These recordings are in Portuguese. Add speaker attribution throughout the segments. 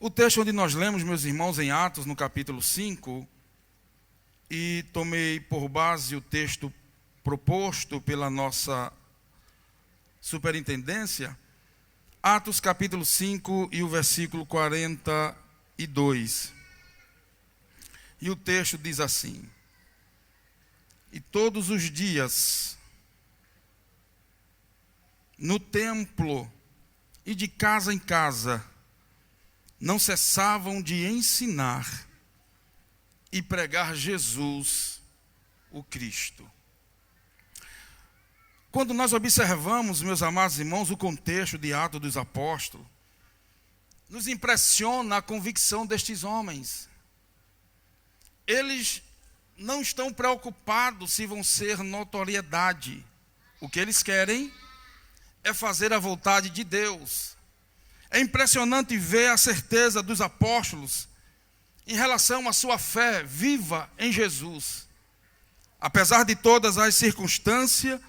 Speaker 1: O texto onde nós lemos, meus irmãos, em Atos, no capítulo 5, e tomei por base o texto proposto pela nossa superintendência, Atos capítulo 5 e o versículo 42. E o texto diz assim: e todos os dias, no templo e de casa em casa, não cessavam de ensinar e pregar Jesus, o Cristo. Quando nós observamos, meus amados irmãos, o contexto de Atos dos Apóstolos, nos impressiona a convicção destes homens. Eles não estão preocupados se vão ser notoriedade. O que eles querem é fazer a vontade de Deus. É impressionante ver a certeza dos apóstolos em relação à sua fé viva em Jesus. Apesar de todas as circunstâncias,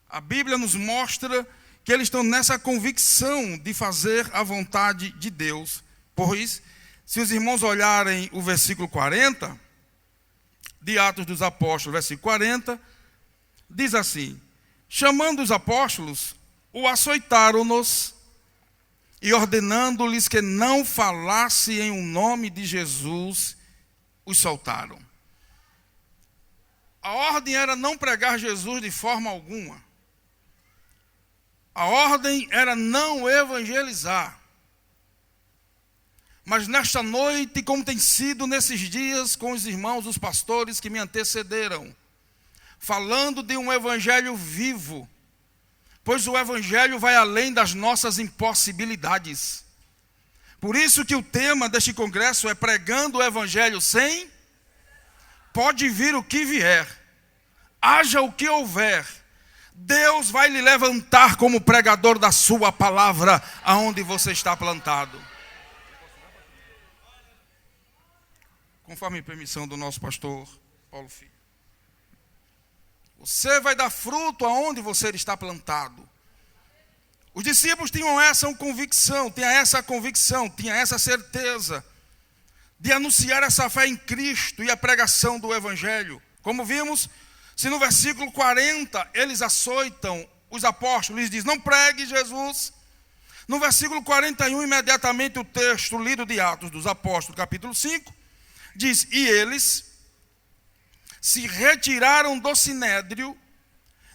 Speaker 1: a Bíblia nos mostra que eles estão nessa convicção de fazer a vontade de Deus. Pois, se os irmãos olharem o versículo 40, de Atos dos Apóstolos, versículo 40, diz assim: chamando os apóstolos, o açoitaram-nos e ordenando-lhes que não falasse em nome de Jesus, os soltaram. A ordem era não pregar Jesus de forma alguma. A ordem era não evangelizar. Mas nesta noite, como tem sido nesses dias com os irmãos, os pastores que me antecederam, falando de um evangelho vivo, pois o evangelho vai além das nossas impossibilidades. Por isso que o tema deste congresso é pregando o evangelho sem. Pode vir o que vier, haja o que houver, Deus vai lhe levantar como pregador da sua palavra, aonde você está plantado. Conforme a permissão do nosso pastor Paulo Filho. Você vai dar fruto aonde você está plantado. Os discípulos tinham essa convicção, tinham essa certeza de anunciar essa fé em Cristo e a pregação do Evangelho. Como vimos, se no versículo 40 eles açoitam os apóstolos, eles dizem, não pregue Jesus. No versículo 41, imediatamente o texto lido de Atos dos Apóstolos, capítulo 5, diz, e eles se retiraram do sinédrio,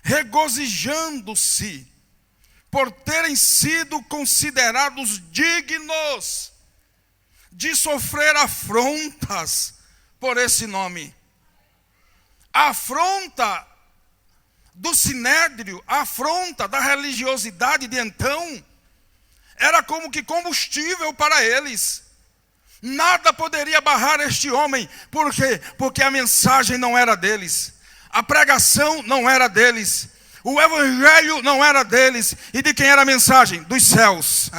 Speaker 1: regozijando-se por terem sido considerados dignos de sofrer afrontas por esse nome. A afronta do sinédrio, a afronta da religiosidade de então, era como que combustível para eles. Nada poderia barrar este homem. Por quê? Porque a mensagem não era deles. A pregação não era deles. O evangelho não era deles. E de quem era a mensagem? Dos céus.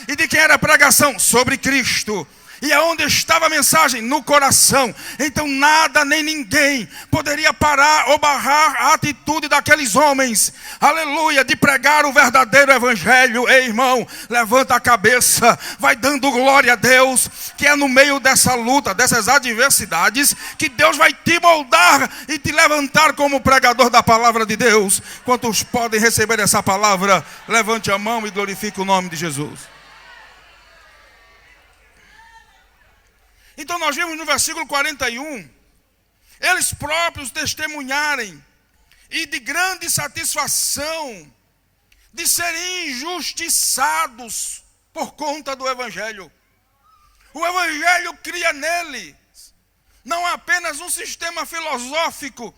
Speaker 1: E de quem era a pregação? Sobre Cristo. E aonde estava a mensagem? No coração. Então nada nem ninguém poderia parar ou barrar a atitude daqueles homens, aleluia, de pregar o verdadeiro evangelho. Ei, irmão, levanta a cabeça, vai dando glória a Deus, que é no meio dessa luta, dessas adversidades, que Deus vai te moldar e te levantar como pregador da palavra de Deus. Quantos podem receber essa palavra? Levante a mão e glorifique o nome de Jesus. Então nós vimos no versículo 41, eles próprios testemunharem e de grande satisfação de serem injustiçados por conta do evangelho. O evangelho cria nele não apenas um sistema filosófico,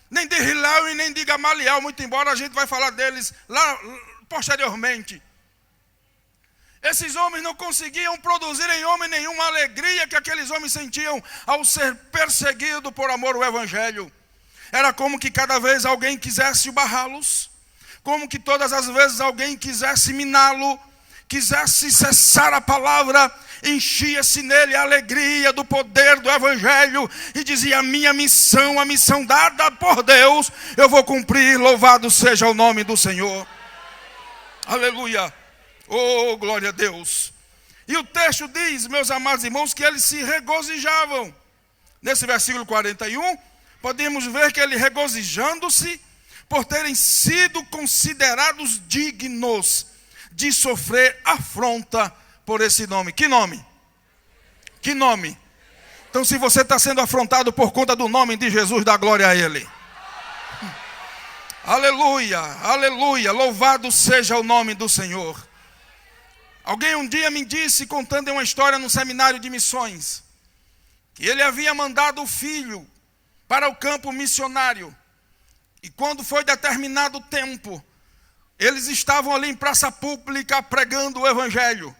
Speaker 1: nem de Hillel e nem de Gamaliel, muito embora a gente vai falar deles lá posteriormente. Esses homens não conseguiam produzir em homem nenhuma alegria que aqueles homens sentiam ao ser perseguidos por amor ao evangelho. Era como que cada vez alguém quisesse barrá-los, como que todas as vezes alguém quisesse miná-lo, quisesse cessar a palavra, enchia-se nele a alegria do poder do evangelho e dizia, a missão dada por Deus, eu vou cumprir, louvado seja o nome do Senhor. Aleluia. Oh, glória a Deus. E o texto diz, meus amados irmãos, que eles se regozijavam. Nesse versículo 41, podemos ver que ele regozijando-se por terem sido considerados dignos de sofrer afronta por esse nome. Que nome? Que nome? Então, se você está sendo afrontado por conta do nome de Jesus, dá glória a Ele. Aleluia, aleluia, louvado seja o nome do Senhor. Alguém um dia me disse, contando uma história no seminário de missões, que ele havia mandado o filho para o campo missionário. E quando foi determinado o tempo, eles estavam ali em praça pública pregando o evangelho.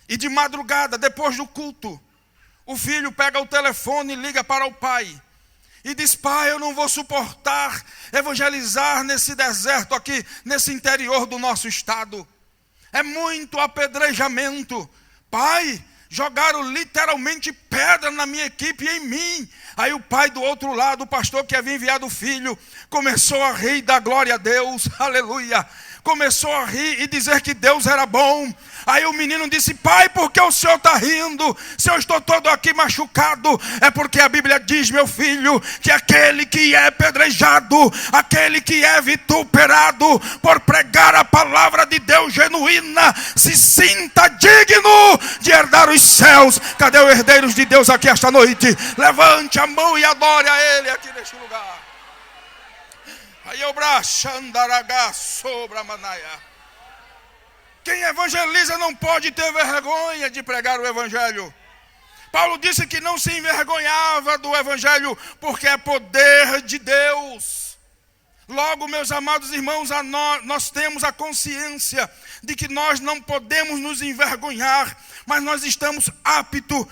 Speaker 1: E de madrugada, depois do culto, o filho pega o telefone e liga para o pai. E diz: pai, eu não vou suportar evangelizar nesse deserto aqui, nesse interior do nosso estado. É muito apedrejamento. Pai, jogaram literalmente pedra na minha equipe e em mim. Aí o pai do outro lado, o pastor que havia enviado o filho, começou a rir da glória a Deus, aleluia. Começou a rir e dizer que Deus era bom. Aí o menino disse: pai, por que o senhor está rindo? Se eu estou todo aqui machucado. É porque a Bíblia diz, meu filho, que aquele que é apedrejado, aquele que é vituperado por pregar a palavra de Deus genuína, se sinta digno de herdar os céus. Cadê os herdeiros de Deus aqui esta noite? Levante a mão e adore a Ele aqui neste lugar. Aí eu brachandaragá sobra manaia. Quem evangeliza não pode ter vergonha de pregar o evangelho. Paulo disse que não se envergonhava do evangelho, porque é poder de Deus. Logo, meus amados irmãos, nós temos a consciência de que nós não podemos nos envergonhar, mas nós estamos ávidos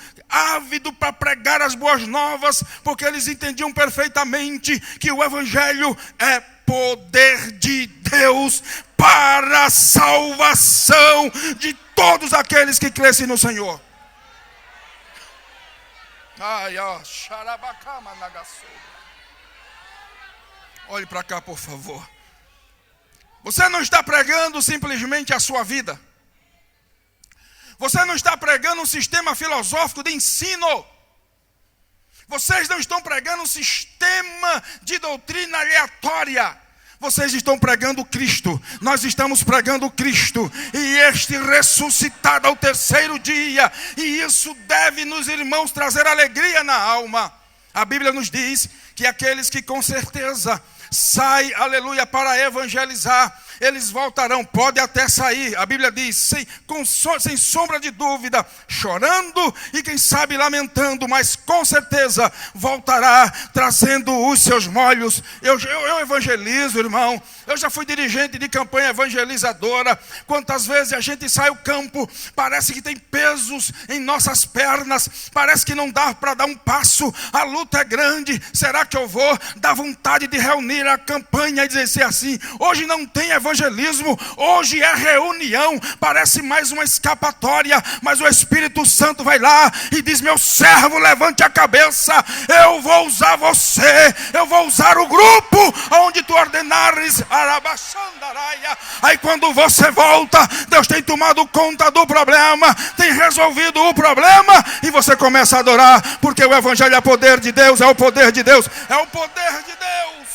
Speaker 1: para pregar as boas novas, porque eles entendiam perfeitamente que o evangelho é poder de Deus para a salvação de todos aqueles que crescem no Senhor. Ai, ó, xarabacama nagaçou. Olhe para cá, por favor. Você não está pregando simplesmente a sua vida. Você não está pregando um sistema filosófico de ensino. Vocês não estão pregando um sistema de doutrina aleatória. Vocês estão pregando Cristo. Nós estamos pregando Cristo. E este ressuscitado ao terceiro dia. E isso deve nos irmãos trazer alegria na alma. A Bíblia nos diz que aqueles que com certeza saem, aleluia, para evangelizar, eles voltarão, pode até sair, a Bíblia diz, sem sombra de dúvida, chorando e quem sabe lamentando, mas com certeza voltará trazendo os seus molhos. Eu evangelizo, irmão, eu já fui dirigente de campanha evangelizadora. Quantas vezes a gente sai ao campo, parece que tem pesos em nossas pernas, parece que não dá para dar um passo, a luta é grande, será que eu vou? Dá vontade de reunir a campanha e dizer assim: hoje não tem evangelismo, hoje é reunião, parece mais uma escapatória, mas o Espírito Santo vai lá e diz: meu servo, levante a cabeça, eu vou usar você, eu vou usar o grupo onde tu ordenares. Aí quando você volta, Deus tem tomado conta do problema, tem resolvido o problema, e você começa a adorar, porque o evangelho é poder de Deus, é o poder de Deus, é o poder de Deus.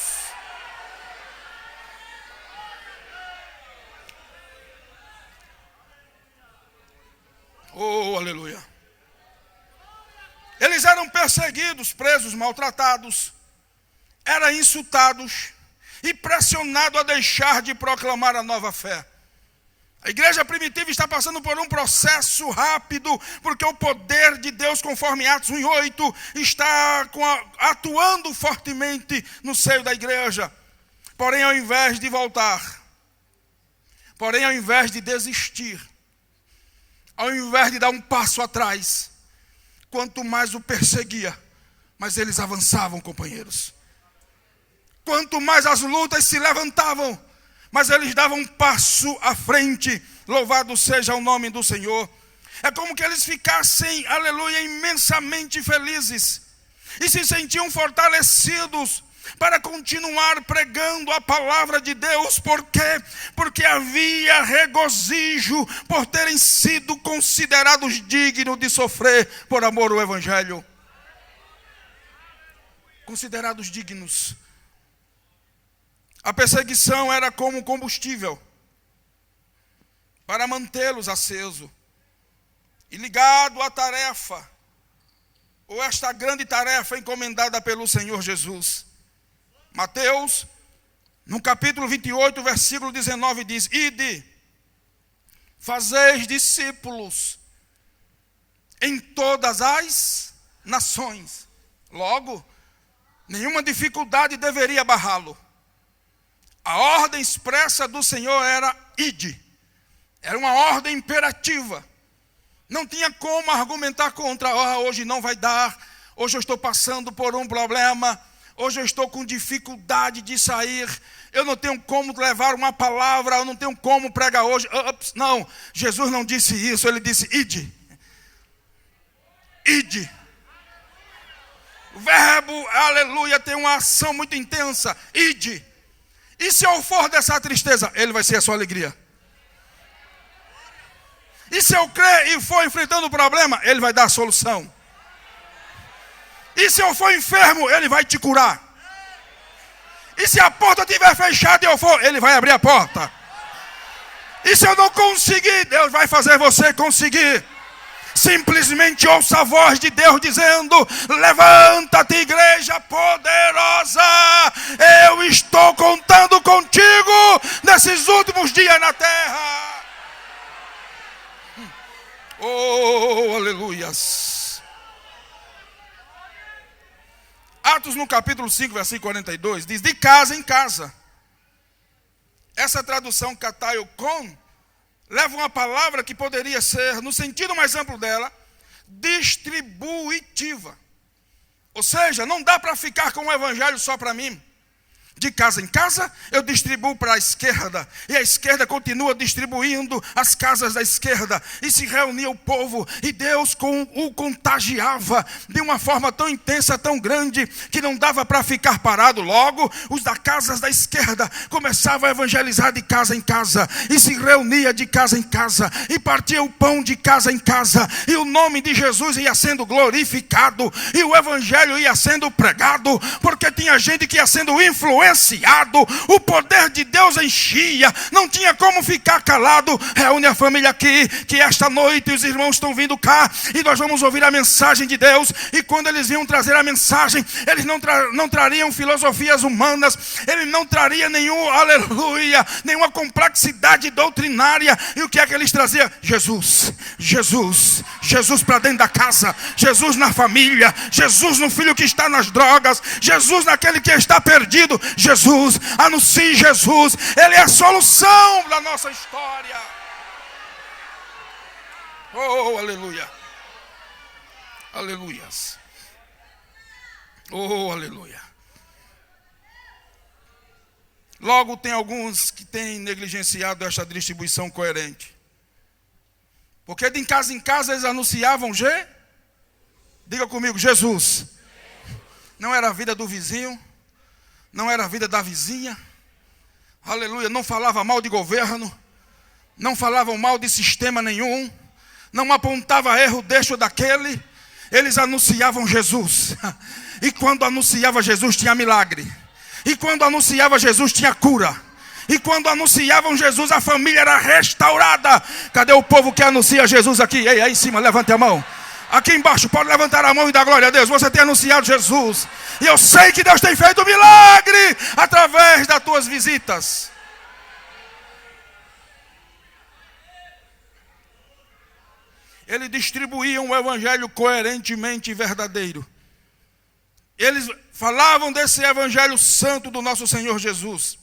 Speaker 1: Oh, aleluia. Eles eram perseguidos, presos, maltratados, eram insultados e pressionados a deixar de proclamar a nova fé. A igreja primitiva está passando por um processo rápido, porque o poder de Deus, conforme Atos 1:8, está atuando fortemente no seio da igreja. Porém, ao invés de voltar, porém, ao invés de desistir, ao invés de dar um passo atrás, quanto mais o perseguia, mais eles avançavam, companheiros. Quanto mais as lutas se levantavam, mas eles davam um passo à frente. Louvado seja o nome do Senhor. É como que eles ficassem, aleluia, imensamente felizes. E se sentiam fortalecidos, para continuar pregando a palavra de Deus. Por quê? Porque havia regozijo por terem sido considerados dignos de sofrer por amor ao Evangelho. Considerados dignos. A perseguição era como combustível para mantê-los aceso e ligado à tarefa, ou esta grande tarefa encomendada pelo Senhor Jesus. Mateus, no capítulo 28, versículo 19, diz: Ide, fazeis discípulos em todas as nações. Logo, nenhuma dificuldade deveria barrá-lo. A ordem expressa do Senhor era ide. Era uma ordem imperativa. Não tinha como argumentar contra. Hoje não vai dar. Hoje eu estou passando por um problema. Hoje eu estou com dificuldade de sair. Eu não tenho como levar uma palavra. Eu não tenho como pregar hoje. Não, Jesus não disse isso. Ele disse ide. Ide. O verbo, aleluia, tem uma ação muito intensa. Ide. E se eu for dessa tristeza, ele vai ser a sua alegria. E se eu crer e for enfrentando o problema, ele vai dar a solução. E se eu for enfermo, ele vai te curar. E se a porta estiver fechada e eu for, ele vai abrir a porta. E se eu não conseguir, Deus vai fazer você conseguir. Simplesmente ouça a voz de Deus dizendo: levanta-te, igreja poderosa, eu estou contando contigo nesses últimos dias na terra. Oh, aleluias. Atos no capítulo 5, versículo 42 diz: de casa em casa. Essa tradução kataiokon leva uma palavra que poderia ser, no sentido mais amplo dela, distributiva. Ou seja, não dá para ficar com o evangelho só para mim. De casa em casa, eu distribuo para a esquerda. E a esquerda continua distribuindo as casas da esquerda. E se reunia o povo. E Deus o contagiava de uma forma tão intensa, tão grande, que não dava para ficar parado. Logo, os das casas da esquerda começavam a evangelizar de casa em casa. E se reunia de casa em casa. E partia o pão de casa em casa. E o nome de Jesus ia sendo glorificado. E o evangelho ia sendo pregado. Porque tinha gente que ia sendo influenciado. O poder de Deus enchia, não tinha como ficar calado. Reúne a família aqui, que esta noite os irmãos estão vindo cá e nós vamos ouvir a mensagem de Deus. E quando eles iam trazer a mensagem, eles não trariam filosofias humanas, eles não trariam nenhuma complexidade doutrinária. E o que é que eles traziam? Jesus para dentro da casa, Jesus na família, Jesus no filho que está nas drogas, Jesus naquele que está perdido. Jesus, anuncie Jesus, Ele é a solução da nossa história. Oh, aleluia. Aleluias. Oh, aleluia. Logo, tem alguns que têm negligenciado esta distribuição coerente. Porque de casa em casa eles anunciavam diga comigo, Jesus. Não era a vida do vizinho. Não era a vida da vizinha. Aleluia. Não falava mal de governo. Não falavam mal de sistema nenhum. Não apontava erro deste ou daquele. Eles anunciavam Jesus. E quando anunciava Jesus tinha milagre. E quando anunciava Jesus tinha cura. E quando anunciavam Jesus a família era restaurada. Cadê o povo que anuncia Jesus aqui? Ei, aí em cima, levante a mão. Aqui embaixo, pode levantar a mão e dar glória a Deus. Você tem anunciado Jesus. E eu sei que Deus tem feito um milagre através das tuas visitas. Eles distribuíam o evangelho coerentemente e verdadeiro. Eles falavam desse evangelho santo do nosso Senhor Jesus,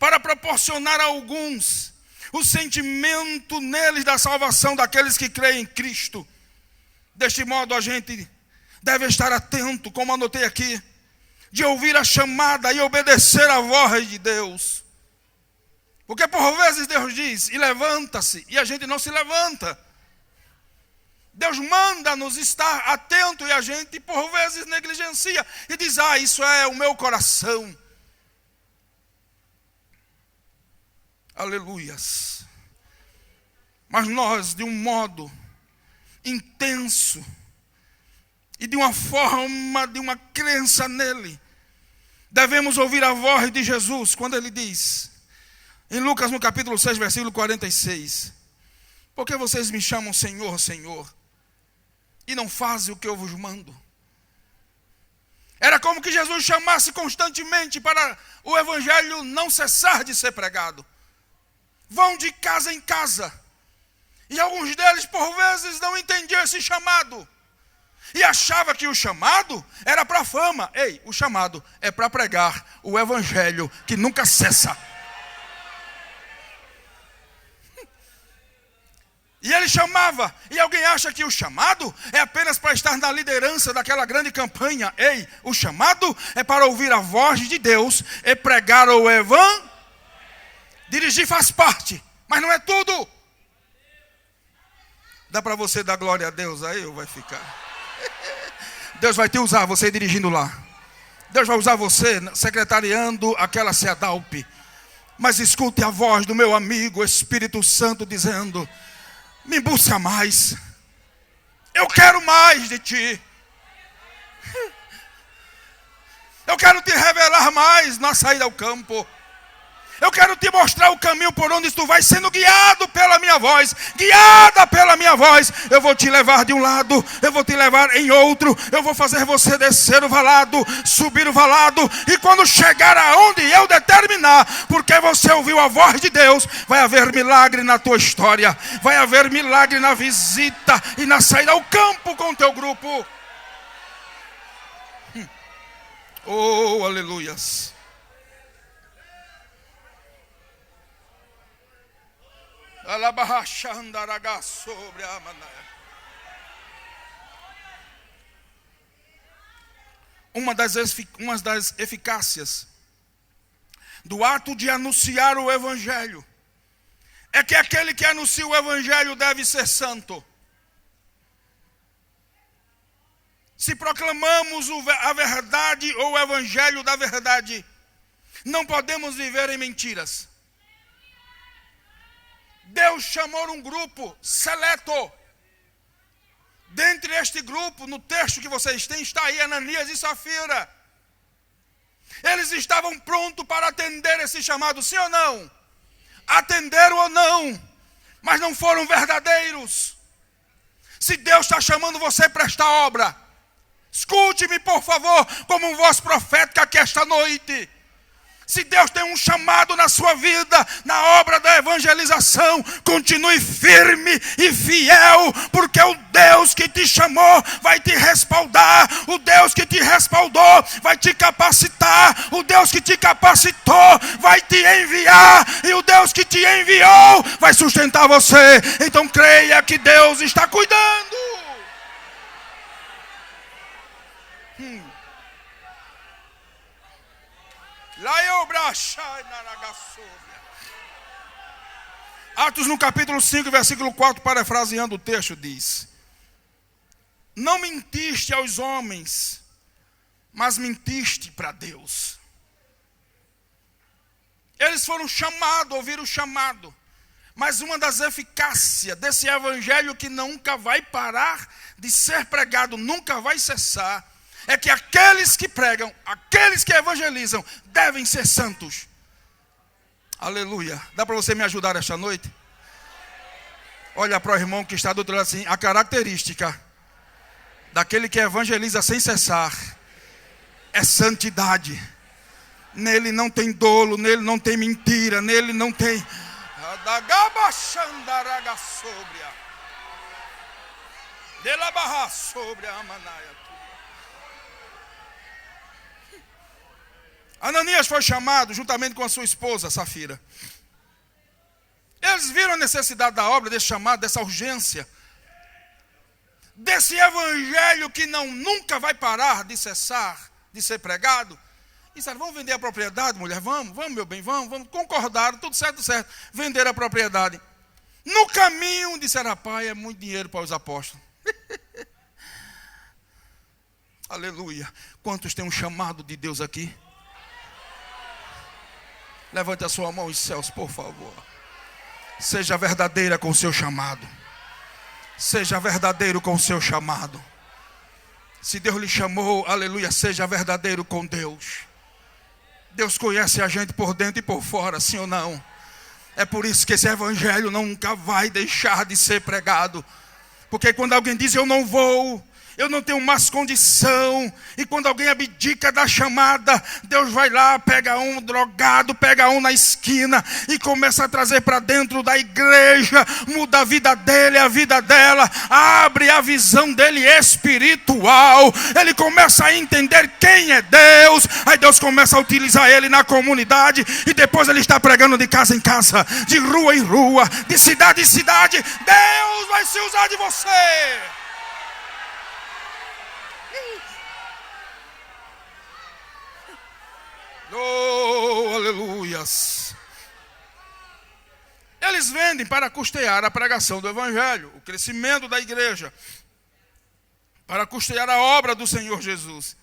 Speaker 1: para proporcionar a alguns o sentimento neles da salvação daqueles que creem em Cristo. Deste modo a gente deve estar atento, como anotei aqui, de ouvir a chamada e obedecer a voz de Deus. Porque por vezes Deus diz, e levanta-se, e a gente não se levanta. Deus manda-nos estar atento e a gente por vezes negligencia e diz: isso é o meu coração. Aleluias. Mas nós, de um modo intenso e de uma forma, de uma crença nele, devemos ouvir a voz de Jesus quando ele diz, em Lucas no capítulo 6, versículo 46, por que vocês me chamam Senhor, Senhor, e não fazem o que eu vos mando? Era como que Jesus chamasse constantemente para o evangelho não cessar de ser pregado. Vão de casa em casa. E alguns deles, por vezes, não entendiam esse chamado. E achava que o chamado era para fama. Ei, o chamado é para pregar o evangelho que nunca cessa. E ele chamava, e alguém acha que o chamado é apenas para estar na liderança daquela grande campanha. Ei, o chamado é para ouvir a voz de Deus e pregar o evangelho. Dirigir faz parte, mas não é tudo. Dá para você dar glória a Deus aí ou vai ficar? Deus vai te usar, você dirigindo lá. Deus vai usar você secretariando aquela CEDALP. Mas escute a voz do meu amigo Espírito Santo dizendo: me busca mais. Eu quero mais de ti. Eu quero te revelar mais na saída ao campo. Eu quero te mostrar o caminho por onde tu vais sendo guiado pela minha voz. Guiada pela minha voz. Eu vou te levar de um lado, eu vou te levar em outro. Eu vou fazer você descer o valado, subir o valado. E quando chegar aonde eu determinar, porque você ouviu a voz de Deus, vai haver milagre na tua história. Vai haver milagre na visita e na saída ao campo com o teu grupo. Oh, aleluias. Uma das eficácias do ato de anunciar o evangelho é que aquele que anuncia o evangelho deve ser santo. Se proclamamos a verdade ou o evangelho da verdade, não podemos viver em mentiras. Deus chamou um grupo seleto. Dentre este grupo, no texto que vocês têm, está aí Ananias e Safira. Eles estavam prontos para atender esse chamado, sim ou não? Atenderam ou não? Mas não foram verdadeiros. Se Deus está chamando você para esta obra, escute-me por favor, como voz profética aqui esta noite. Se Deus tem um chamado na sua vida, na obra da evangelização, continue firme e fiel, porque o Deus que te chamou vai te respaldar, o Deus que te respaldou vai te capacitar, o Deus que te capacitou vai te enviar, e o Deus que te enviou vai sustentar você. Então creia que Deus está cuidando. Atos no capítulo 5, versículo 4, parafraseando o texto, diz: não mentiste aos homens, mas mentiste para Deus. Eles foram chamados, ouviram o chamado. Mas uma das eficácias desse evangelho que nunca vai parar de ser pregado, nunca vai cessar, é que aqueles que pregam, aqueles que evangelizam, devem ser santos. Aleluia. Dá para você me ajudar esta noite? Olha para o irmão que está do outro lado assim: a característica daquele que evangeliza sem cessar é santidade. Nele não tem dolo, nele não tem mentira, nele não tem... Ananias foi chamado juntamente com a sua esposa, Safira. Eles viram a necessidade da obra, desse chamado, dessa urgência, desse evangelho que nunca vai parar de cessar, de ser pregado. E disseram: vamos vender a propriedade, mulher? Vamos, meu bem, vamos. Concordaram, tudo certo. Vender a propriedade. No caminho, disseram: rapaz, é muito dinheiro para os apóstolos. Aleluia. Quantos têm um chamado de Deus aqui? Levante a sua mão aos céus, por favor. Seja verdadeira com o seu chamado. Seja verdadeiro com o seu chamado. Se Deus lhe chamou, aleluia, seja verdadeiro com Deus. Deus conhece a gente por dentro e por fora, sim ou não? É por isso que esse evangelho nunca vai deixar de ser pregado. Porque quando alguém diz eu não vou, eu não tenho mais condição, e quando alguém abdica da chamada, Deus vai lá, pega um drogado, pega um na esquina e começa a trazer para dentro da igreja, muda a vida dele, a vida dela, abre a visão dele espiritual, ele começa a entender quem é Deus, aí Deus começa a utilizar ele na comunidade, e depois ele está pregando de casa em casa, de rua em rua, de cidade em cidade. Deus vai se usar de você. Oh, aleluias. Eles vendem para custear a pregação do evangelho, o crescimento da igreja, para custear a obra do Senhor Jesus.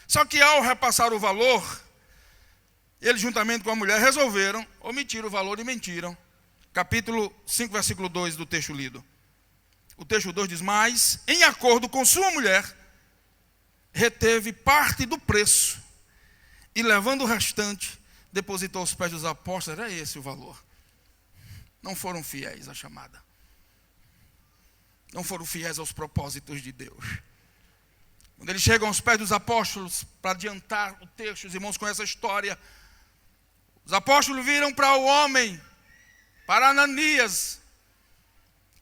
Speaker 1: Só que ao repassar o valor, eles juntamente com a mulher resolveram omitir o valor e mentiram. Capítulo 5, versículo 2 do texto lido. O texto 2 diz: mas, em acordo com sua mulher, reteve parte do preço, e levando o restante, depositou aos pés dos apóstolos. Era esse o valor. Não foram fiéis à chamada. Não foram fiéis aos propósitos de Deus. Quando eles chegam aos pés dos apóstolos, para adiantar o texto, os irmãos conhecem a história. Os apóstolos viram para o homem, para Ananias,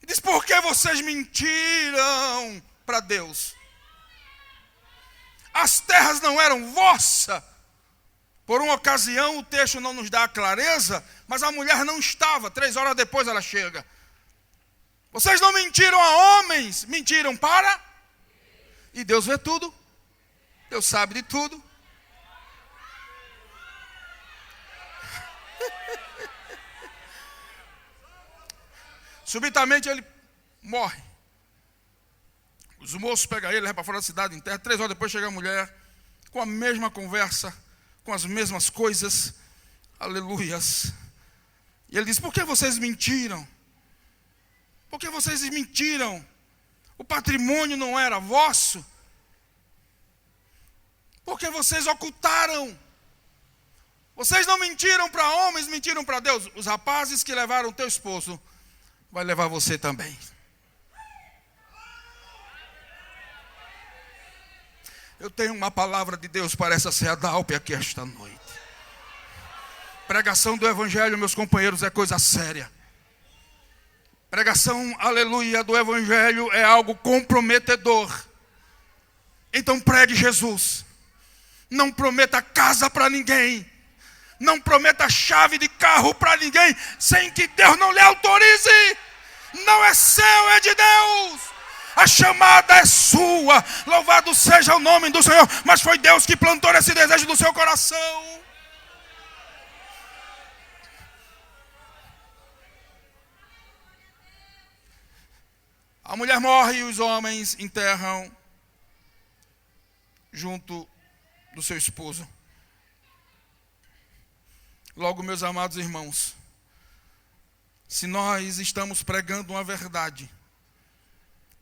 Speaker 1: e diz: por que vocês mentiram para Deus? As terras não eram vossas. Por uma ocasião, o texto não nos dá a clareza, mas a mulher não estava. 3 horas depois ela chega. Vocês não mentiram a homens, mentiram para... E Deus vê tudo. Deus sabe de tudo. Subitamente ele morre. Os moços pegam ele, levam para fora da cidade, enterram. 3 horas depois chega a mulher, com a mesma conversa, com as mesmas coisas, aleluias. E ele diz: por que vocês mentiram? Por que vocês mentiram? O patrimônio não era vosso? Por que vocês ocultaram? Vocês não mentiram para homens, mentiram para Deus. Os rapazes que levaram teu esposo, vai levar você também. Eu tenho uma palavra de Deus para essa CEADALP aqui esta noite. Pregação do evangelho, meus companheiros, é coisa séria. Pregação, aleluia, do evangelho é algo comprometedor. Então pregue Jesus. Não prometa casa para ninguém. Não prometa chave de carro para ninguém, sem que Deus não lhe autorize. Não é seu, é de Deus. A chamada é sua, louvado seja o nome do Senhor, mas foi Deus que plantou esse desejo no seu coração. A mulher morre e os homens enterram junto do seu esposo. Logo, meus amados irmãos, se nós estamos pregando uma verdade,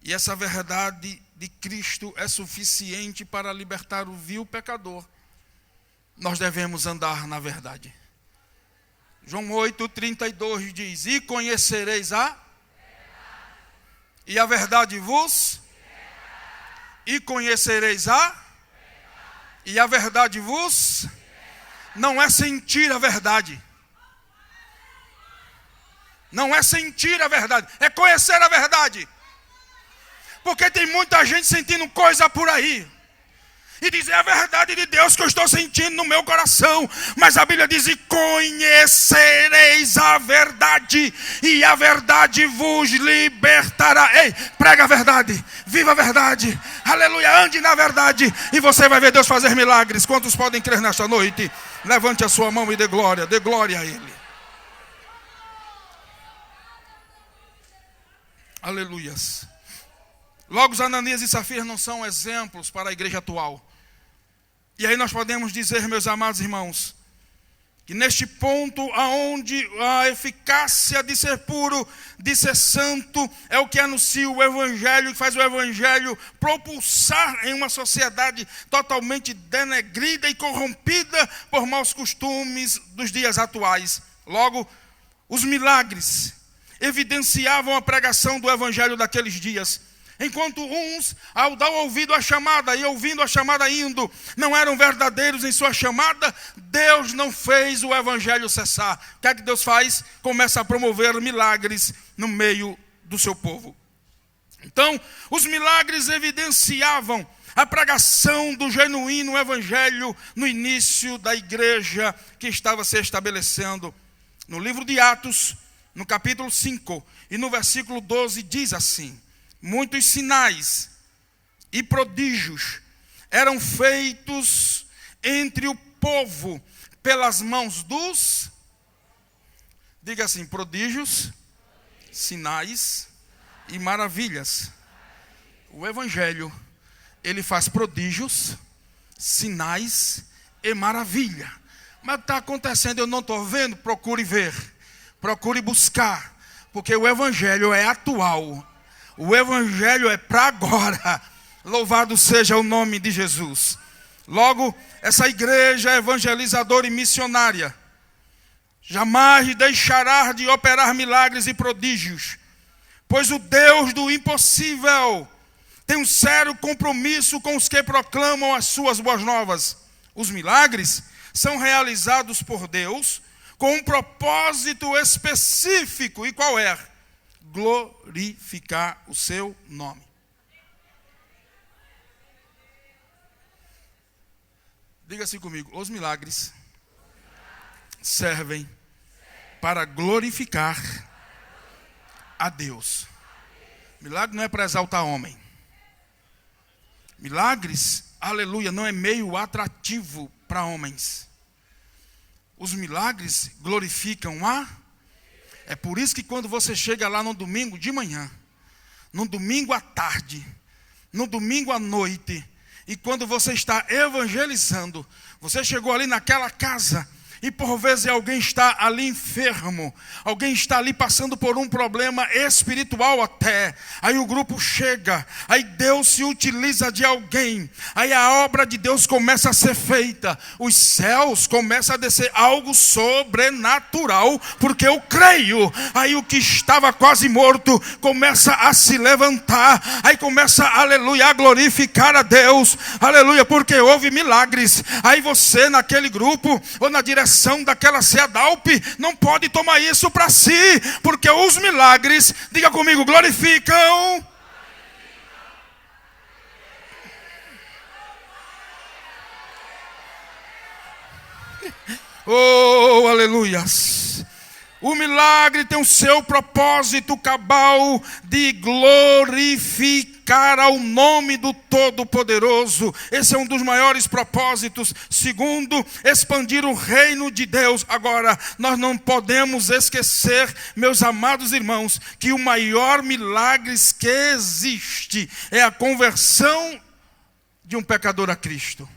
Speaker 1: e essa verdade de Cristo é suficiente para libertar o vil pecador, nós devemos andar na verdade. João 8:32 diz: e conhecereis a verdade, e a verdade vos, e conhecereis a verdade, e a verdade vos. Não é sentir a verdade. Não é sentir a verdade, é conhecer a verdade. Porque tem muita gente sentindo coisa por aí, e diz: é a verdade de Deus que eu estou sentindo no meu coração. Mas a Bíblia diz: e conhecereis a verdade, e a verdade vos libertará. Ei, prega a verdade, viva a verdade, aleluia, ande na verdade, e você vai ver Deus fazer milagres. Quantos podem crer nesta noite? Levante a sua mão e dê glória a Ele. Aleluias. Logo, os Ananias e Safira não são exemplos para a igreja atual. E aí nós podemos dizer, meus amados irmãos, que neste ponto aonde a eficácia de ser puro, de ser santo, é o que anuncia o Evangelho, que faz o Evangelho propulsar em uma sociedade totalmente denegrida e corrompida por maus costumes dos dias atuais. Logo, os milagres evidenciavam a pregação do Evangelho daqueles dias. Enquanto uns, ao dar ouvido à chamada e ouvindo a chamada indo, não eram verdadeiros em sua chamada, Deus não fez o Evangelho cessar. O que é que Deus faz? Começa a promover milagres no meio do seu povo. Então, os milagres evidenciavam a pregação do genuíno Evangelho no início da igreja que estava se estabelecendo. No livro de Atos, no capítulo 5 e no versículo 12, diz assim: muitos sinais e prodígios eram feitos entre o povo pelas mãos dos, diga assim, prodígios, sinais e maravilhas. O Evangelho, ele faz prodígios, sinais e maravilha. Mas o que está acontecendo eu não estou vendo? Procure ver, procure buscar, porque o Evangelho é atual. O Evangelho é para agora. Louvado seja o nome de Jesus. Logo, essa igreja evangelizadora e missionária jamais deixará de operar milagres e prodígios, pois o Deus do impossível tem um sério compromisso com os que proclamam as suas boas novas. Os milagres são realizados por Deus com um propósito específico. E qual é? Glorificar o seu nome. Diga assim comigo: os milagres servem para glorificar a Deus. Milagre não é para exaltar homem. Milagres, aleluia, não é meio atrativo para homens. Os milagres glorificam a... É por isso que quando você chega lá no domingo de manhã, no domingo à tarde, no domingo à noite, e quando você está evangelizando, você chegou ali naquela casa, e por vezes alguém está ali enfermo, alguém está ali passando por um problema espiritual até, aí o grupo chega, aí Deus se utiliza de alguém, aí a obra de Deus começa a ser feita, os céus começam a descer algo sobrenatural, porque eu creio, aí o que estava quase morto começa a se levantar, aí começa, aleluia, a glorificar a Deus, aleluia, porque houve milagres, aí você naquele grupo, ou na direção daquela CEDALP, não pode tomar isso para si, porque os milagres, diga comigo, glorificam. Oh, aleluias. O milagre tem o seu propósito cabal de glorificar ao nome do Todo-Poderoso. Esse é um dos maiores propósitos. Segundo, expandir o reino de Deus. Agora, nós não podemos esquecer, meus amados irmãos, que o maior milagre que existe é a conversão de um pecador a Cristo.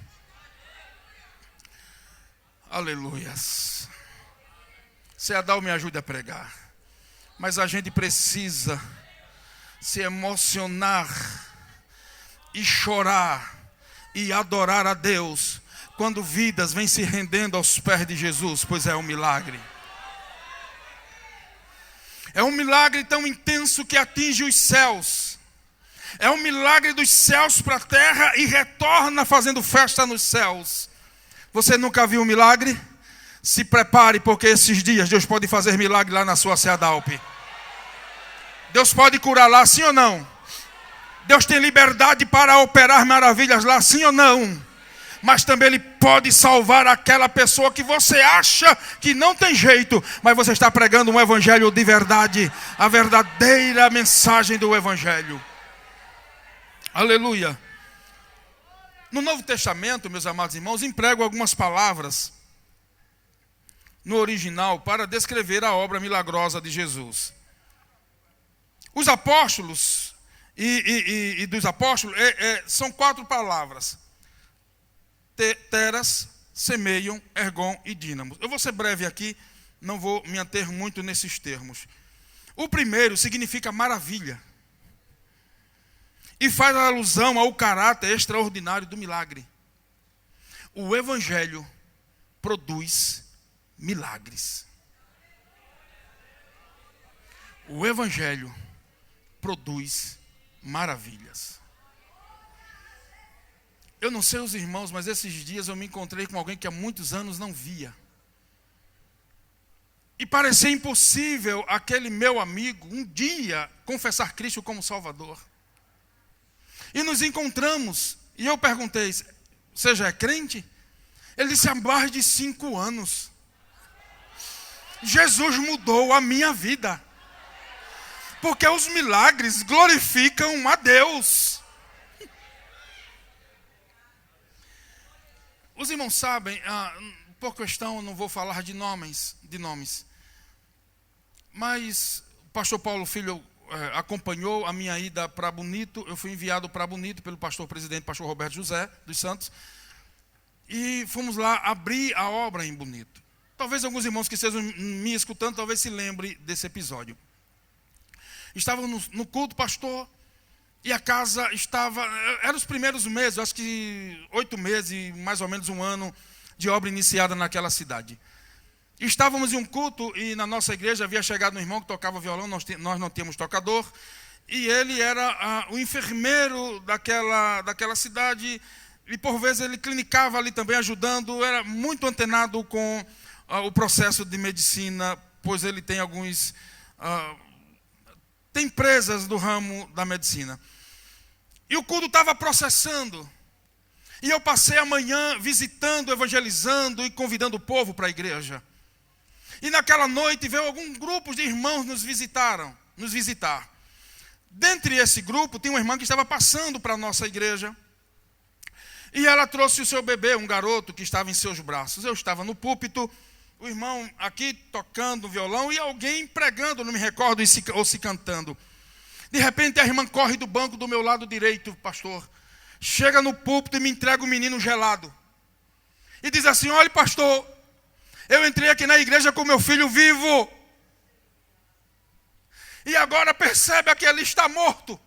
Speaker 1: Aleluias. Ceadal me ajude a pregar. Mas a gente precisa se emocionar e chorar e adorar a Deus quando vidas vêm se rendendo aos pés de Jesus, pois é um milagre. É um milagre tão intenso que atinge os céus. É um milagre dos céus para a terra e retorna fazendo festa nos céus. Você nunca viu um milagre? Se prepare, porque esses dias Deus pode fazer milagre lá na sua CEDALP. Deus pode curar lá, sim ou não? Deus tem liberdade para operar maravilhas lá, sim ou não? Mas também Ele pode salvar aquela pessoa que você acha que não tem jeito, mas você está pregando um evangelho de verdade, a verdadeira mensagem do evangelho. Aleluia. No Novo Testamento, meus amados irmãos, emprego algumas palavras no original para descrever a obra milagrosa de Jesus. Os apóstolos e dos apóstolos, são 4 palavras. Teras, semeiam, ergon e dínamos. Eu vou ser breve aqui, não vou me ater muito nesses termos. O primeiro significa maravilha. E faz alusão ao caráter extraordinário do milagre. O Evangelho produz milagres. O Evangelho produz maravilhas. Eu não sei os irmãos, mas esses dias eu me encontrei com alguém que há muitos anos não via. E parecia impossível aquele meu amigo um dia confessar Cristo como Salvador. E nos encontramos, e eu perguntei, você já é crente? Ele disse, há mais de 5 anos. Jesus mudou a minha vida. Porque os milagres glorificam a Deus. Os irmãos sabem, por questão, eu não vou falar de nomes, mas o pastor Paulo Filho acompanhou a minha ida para Bonito. Eu fui enviado para Bonito pelo pastor presidente, pastor Roberto José dos Santos, e fomos lá abrir a obra em Bonito. Talvez alguns irmãos que estejam me escutando, talvez se lembrem desse episódio. Estávamos no culto, pastor, e a casa estava... Eram os primeiros meses, acho que 8 meses, mais ou menos 1 ano de obra iniciada naquela cidade. Estávamos em um culto e na nossa igreja havia chegado um irmão que tocava violão, nós não tínhamos tocador, e ele era o enfermeiro daquela cidade, e por vezes ele clinicava ali também ajudando, era muito antenado com o processo de medicina, pois ele tem tem empresas do ramo da medicina. E o culto estava processando. E eu passei a manhã visitando, evangelizando e convidando o povo para a igreja. E naquela noite veio algum grupo de irmãos nos visitar. Dentre esse grupo, tinha uma irmã que estava passando para a nossa igreja. E ela trouxe o seu bebê, um garoto que estava em seus braços. Eu estava no púlpito, o irmão aqui tocando violão e alguém pregando, não me recordo, ou se cantando. De repente a irmã corre do banco do meu lado direito, pastor. Chega no púlpito e me entrega um menino gelado. E diz assim, olha pastor, eu entrei aqui na igreja com meu filho vivo. E agora percebe que ele está morto.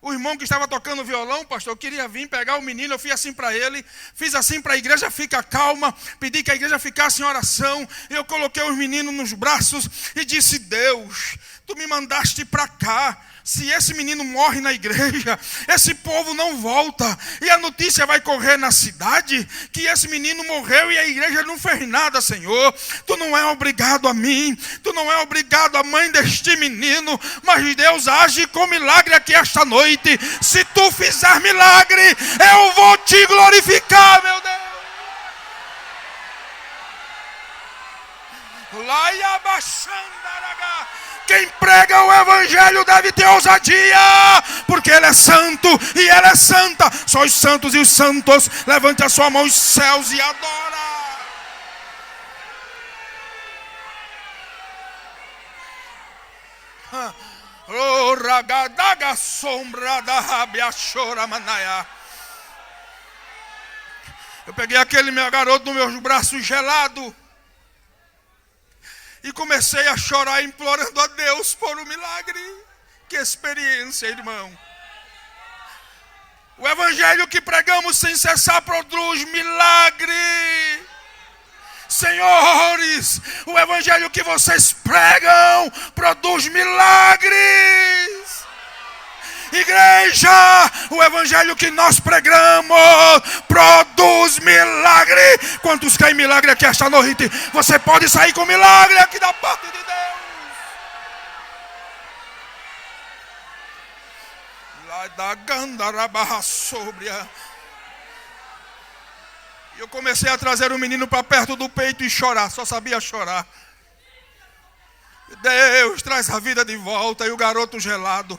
Speaker 1: O irmão que estava tocando violão, pastor, eu queria vir pegar o menino, eu fiz assim para ele, fiz assim para a igreja, fica calma, pedi que a igreja ficasse em oração, eu coloquei os meninos nos braços e disse, Deus, tu me mandaste para cá, se esse menino morre na igreja, esse povo não volta, e a notícia vai correr na cidade, que esse menino morreu e a igreja não fez nada, Senhor. Tu não é obrigado a mim, tu não é obrigado a mãe deste menino, mas Deus age com milagre aqui esta noite. Se tu fizer milagre, eu vou te glorificar, meu Deus. Quem prega o evangelho deve ter ousadia, porque ele é santo e ela é santa. Só os santos e os santos, levante a sua mão aos céus e adora. Eu peguei aquele meu garoto nos meus braços gelado e comecei a chorar, implorando a Deus por um milagre. Que experiência, irmão. O evangelho que pregamos sem cessar produz milagre. Senhores, o evangelho que vocês pregam produz milagres. Igreja, o evangelho que nós pregamos produz milagre. Quantos querem milagre aqui esta noite? Você pode sair com milagre aqui da parte de Deus. Lá da Gandarabarra sóbria. Eu comecei a trazer o menino para perto do peito e chorar, só sabia chorar. Deus, traz a vida de volta. E o garoto gelado.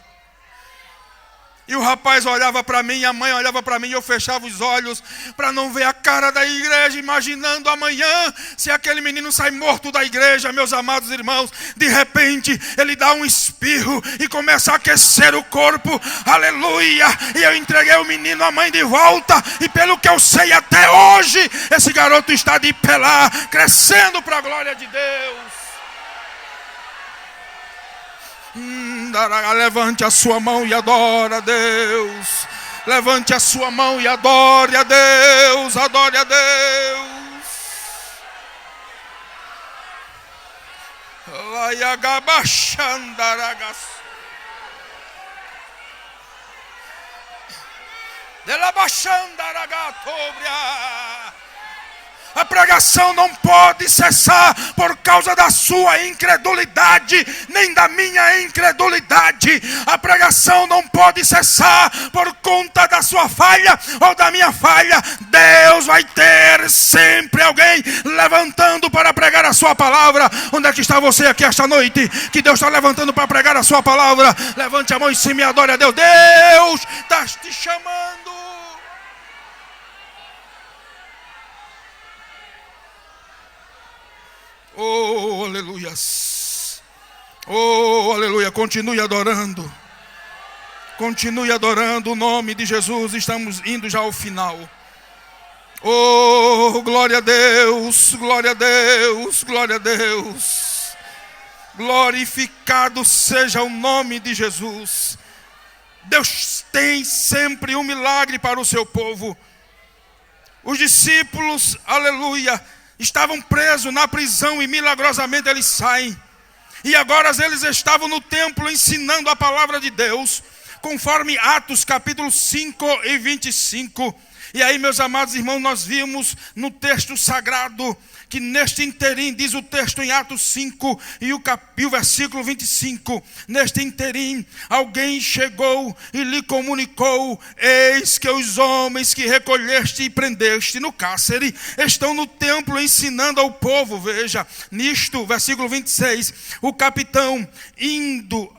Speaker 1: E o rapaz olhava para mim, e a mãe olhava para mim, e eu fechava os olhos para não ver a cara da igreja, imaginando amanhã, se aquele menino sai morto da igreja, meus amados irmãos. De repente, ele dá um espirro e começa a aquecer o corpo, aleluia. E eu entreguei o menino à mãe de volta, e pelo que eu sei até hoje, esse garoto está de pé lá, crescendo para a glória de Deus. Levante a sua mão e adore a Deus. Levante a sua mão e adore a Deus. Adore a Deus. A pregação não pode cessar por causa da sua incredulidade, nem da minha incredulidade. A pregação não pode cessar por conta da sua falha ou da minha falha. Deus vai ter sempre alguém levantando para pregar a sua palavra. Onde é que está você aqui esta noite? Que Deus está levantando para pregar a sua palavra. Levante a mão em cima e adore a Deus. Deus está te chamando. Oh, aleluias. Oh, aleluia. Continue adorando. Continue adorando o nome de Jesus. Estamos indo já ao final. Oh, glória a Deus. Glória a Deus. Glória a Deus. Glorificado seja o nome de Jesus. Deus tem sempre um milagre para o seu povo. Os discípulos, aleluia, estavam presos na prisão e milagrosamente eles saem. E agora eles estavam no templo ensinando a palavra de Deus, conforme Atos capítulo 5 e 25. E aí, meus amados irmãos, nós vimos no texto sagrado que neste interim, diz o texto em Atos 5 e o versículo 25, neste interim, alguém chegou e lhe comunicou: eis que os homens que recolheste e prendeste no cárcere estão no templo ensinando ao povo. Veja, nisto, versículo 26, o capitão indo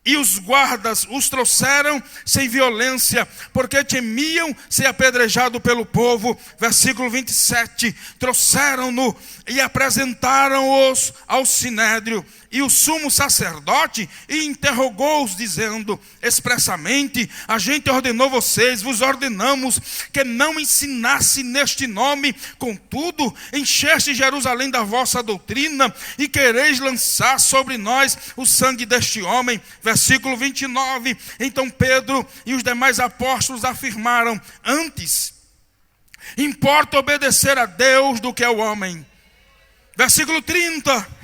Speaker 1: e os guardas os trouxeram sem violência, porque temiam ser apedrejado pelo povo. Versículo 27, trouxeram-no e apresentaram-os ao sinédrio. E o sumo sacerdote interrogou-os, dizendo expressamente: a gente ordenou vocês, vos ordenamos que não ensinasse neste nome. Contudo, encheste Jerusalém da vossa doutrina e quereis lançar sobre nós o sangue deste homem. Versículo 29, então Pedro e os demais apóstolos afirmaram: antes, importa obedecer a Deus do que ao homem. Versículo 30,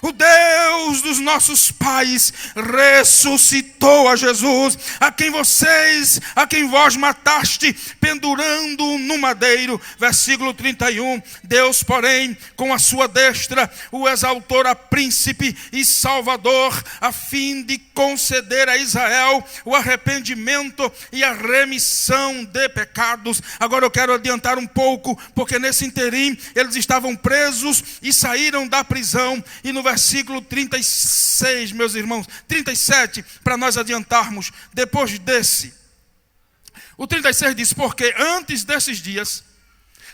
Speaker 1: o Deus dos nossos pais ressuscitou a Jesus, a quem vós mataste, pendurando no madeiro. Versículo 31, Deus, porém, com a sua destra, o exaltou a príncipe e salvador, a fim de conceder a Israel o arrependimento e a remissão de pecados. Agora eu quero adiantar um pouco, porque nesse interim eles estavam presos e saíram da prisão. E no versículo 36, meus irmãos, 37, para nós adiantarmos, depois desse, o 36 diz: porque antes desses dias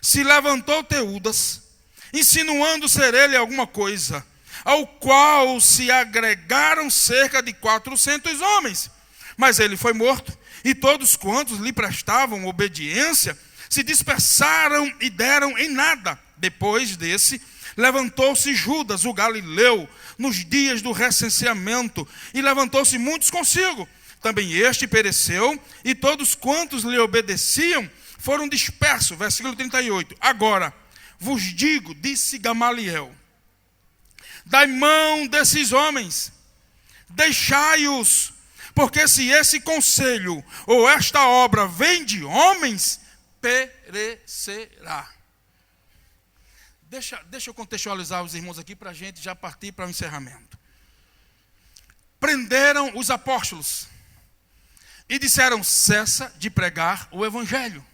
Speaker 1: se levantou Teudas, insinuando ser ele alguma coisa, ao qual se agregaram cerca de 400 homens. Mas ele foi morto, e todos quantos lhe prestavam obediência se dispersaram e deram em nada. Depois desse, levantou-se Judas, o galileu, nos dias do recenseamento, e levantou-se muitos consigo. Também este pereceu, e todos quantos lhe obedeciam foram dispersos. Versículo 38. Agora, vos digo, disse Gamaliel, dai mão desses homens, deixai-os, porque se esse conselho ou esta obra vem de homens, perecerá. Deixa eu contextualizar os irmãos aqui para a gente já partir para o encerramento. Prenderam os apóstolos e disseram: cessa de pregar o evangelho.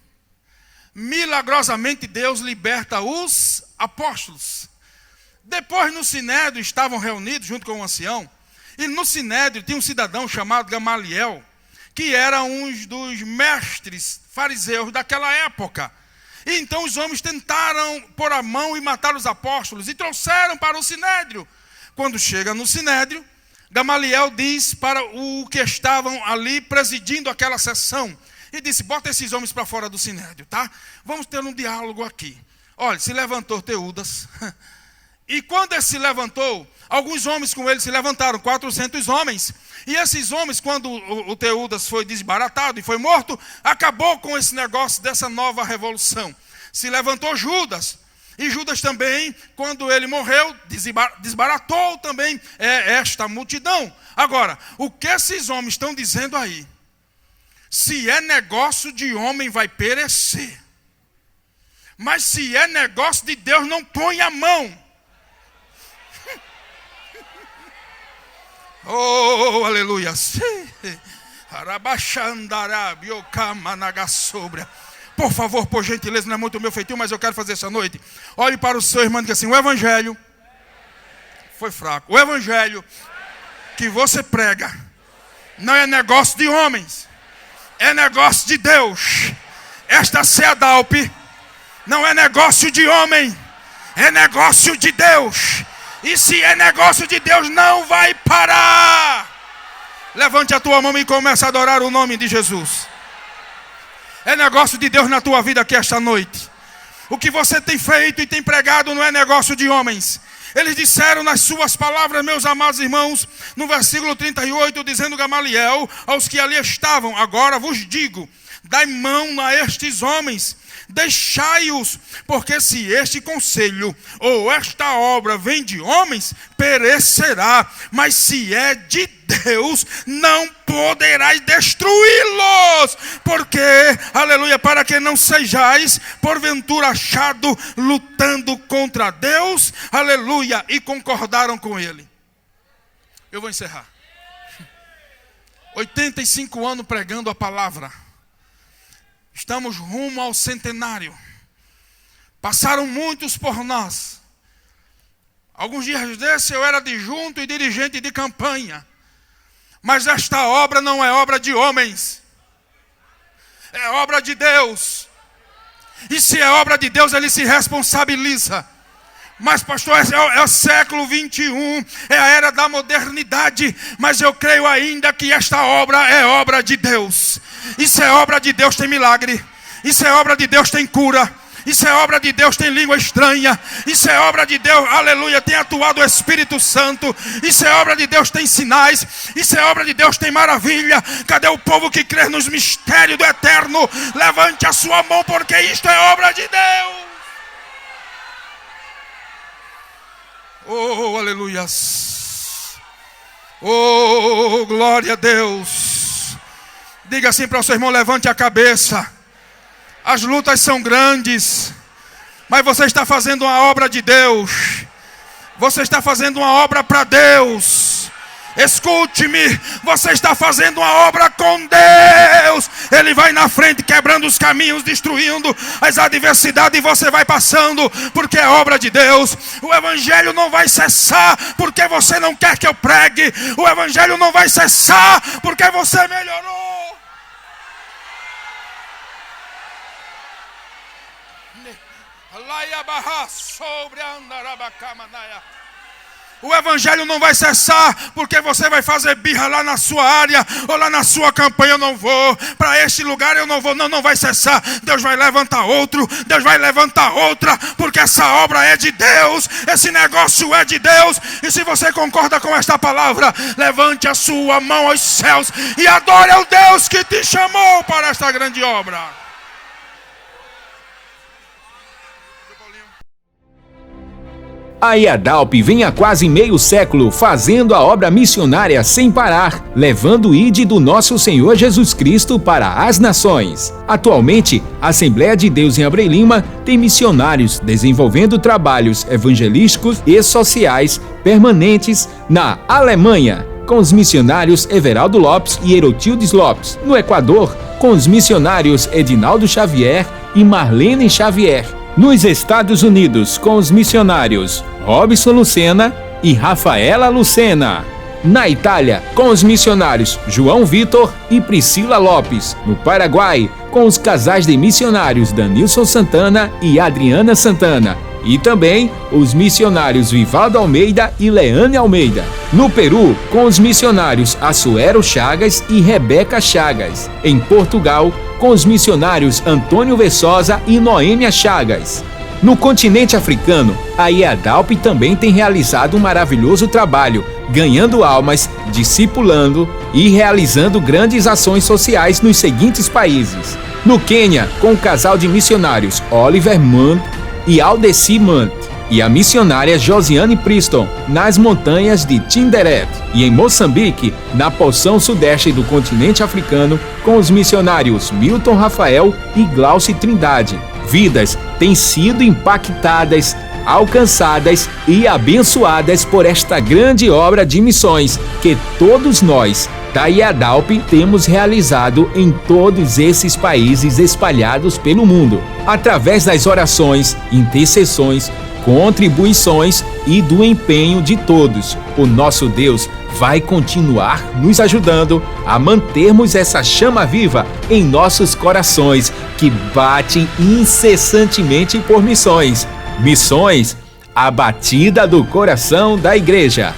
Speaker 1: Milagrosamente Deus liberta os apóstolos. Depois no sinédrio estavam reunidos junto com o ancião, e no sinédrio tinha um cidadão chamado Gamaliel, que era um dos mestres fariseus daquela época. E então os homens tentaram pôr a mão e matar os apóstolos e trouxeram para o sinédrio. Quando chega no sinédrio, Gamaliel diz para o que estavam ali presidindo aquela sessão, e disse: bota esses homens para fora do sinédrio, tá? Vamos ter um diálogo aqui. Olha, se levantou Teudas, e quando ele se levantou, alguns homens com ele se levantaram, 400 homens, e esses homens, quando o Teudas foi desbaratado e foi morto, acabou com esse negócio dessa nova revolução. Se levantou Judas, e Judas também, quando ele morreu, desbaratou também esta multidão. Agora, o que esses homens estão dizendo aí? Se é negócio de homem, vai perecer. Mas se é negócio de Deus, não põe a mão. Oh, aleluia. Por favor, por gentileza, não é muito meu feitio, mas eu quero fazer essa noite. Olhe para o seu irmão e diga assim: o evangelho foi fraco. O evangelho que você prega não é negócio de homens, é negócio de Deus. Esta CEDALP não é negócio de homem, é negócio de Deus. E se é negócio de Deus, não vai parar. Levante a tua mão e comece a adorar o nome de Jesus. É negócio de Deus na tua vida aqui esta noite. O que você tem feito e tem pregado não é negócio de homens. Eles disseram nas suas palavras, meus amados irmãos, no versículo 38, dizendo Gamaliel aos que ali estavam: agora vos digo, dai mão a estes homens, deixai-os, porque se este conselho ou esta obra vem de homens, perecerá, mas se é de Deus, não poderás destruí-los, porque, aleluia, para que não sejais porventura achado lutando contra Deus, aleluia, e concordaram com ele. Eu vou encerrar. 85 anos pregando a palavra. Estamos rumo ao centenário. Passaram muitos por nós. Alguns dias desses eu era adjunto e dirigente de campanha. Mas esta obra não é obra de homens. É obra de Deus. E se é obra de Deus, Ele se responsabiliza. Mas pastor, é o século 21, é a era da modernidade, mas eu creio ainda que esta obra é obra de Deus. Isso é obra de Deus, tem milagre. Isso é obra de Deus, tem cura. Isso é obra de Deus, tem língua estranha. Isso é obra de Deus, aleluia, tem atuado o Espírito Santo. Isso é obra de Deus, tem sinais. Isso é obra de Deus, tem maravilha. Cadê o povo que crê nos mistérios do eterno? Levante a sua mão, porque isto é obra de Deus. Oh, aleluia. Oh, glória a Deus. Diga assim para o seu irmão: levante a cabeça. As lutas são grandes, mas você está fazendo uma obra de Deus. Você está fazendo uma obra para Deus. Escute-me, você está fazendo uma obra com Deus. Ele vai na frente quebrando os caminhos, destruindo as adversidades, e você vai passando, porque é obra de Deus. O evangelho não vai cessar porque você não quer que eu pregue. O evangelho não vai cessar porque você melhorou. O evangelho não vai cessar porque você vai fazer birra lá na sua área ou lá na sua campanha. Eu não vou para este lugar, eu não vou. Não vai cessar. Deus vai levantar outro, Deus vai levantar outra, porque essa obra é de Deus, esse negócio é de Deus. E se você concorda com esta palavra, levante a sua mão aos céus e adore ao Deus que te chamou para esta grande obra.
Speaker 2: A IADALP vem há quase meio século fazendo a obra missionária sem parar, levando o ID do nosso Senhor Jesus Cristo para as nações. Atualmente, a Assembleia de Deus em Abreu Lima tem missionários desenvolvendo trabalhos evangelísticos e sociais permanentes na Alemanha, com os missionários Everaldo Lopes e Herotildes Lopes. No Equador, com os missionários Edinaldo Xavier e Marlene Xavier. Nos Estados Unidos, com os missionários Robson Lucena e Rafaela Lucena. Na Itália, com os missionários João Vitor e Priscila Lopes. No Paraguai, com os casais de missionários Danilson Santana e Adriana Santana. E também os missionários Vivaldo Almeida e Leane Almeida. No Peru, com os missionários Assuero Chagas e Rebeca Chagas. Em Portugal, com os missionários Antônio Vessosa e Noêmia Chagas. No continente africano, a IADALP também tem realizado um maravilhoso trabalho, ganhando almas, discipulando e realizando grandes ações sociais nos seguintes países. No Quênia, com o casal de missionários Oliver Munn e Aldeci Munn, e a missionária Josiane Priston, nas montanhas de Tinderet. E em Moçambique, na porção sudeste do continente africano, com os missionários Milton Rafael e Glauci Trindade. Vidas têm sido impactadas, alcançadas e abençoadas por esta grande obra de missões que todos nós, da IADALP, temos realizado em todos esses países espalhados pelo mundo, através das orações, intercessões, contribuições e do empenho de todos. O nosso Deus vai continuar nos ajudando a mantermos essa chama viva em nossos corações, que batem incessantemente por missões. Missões, a batida do coração da igreja.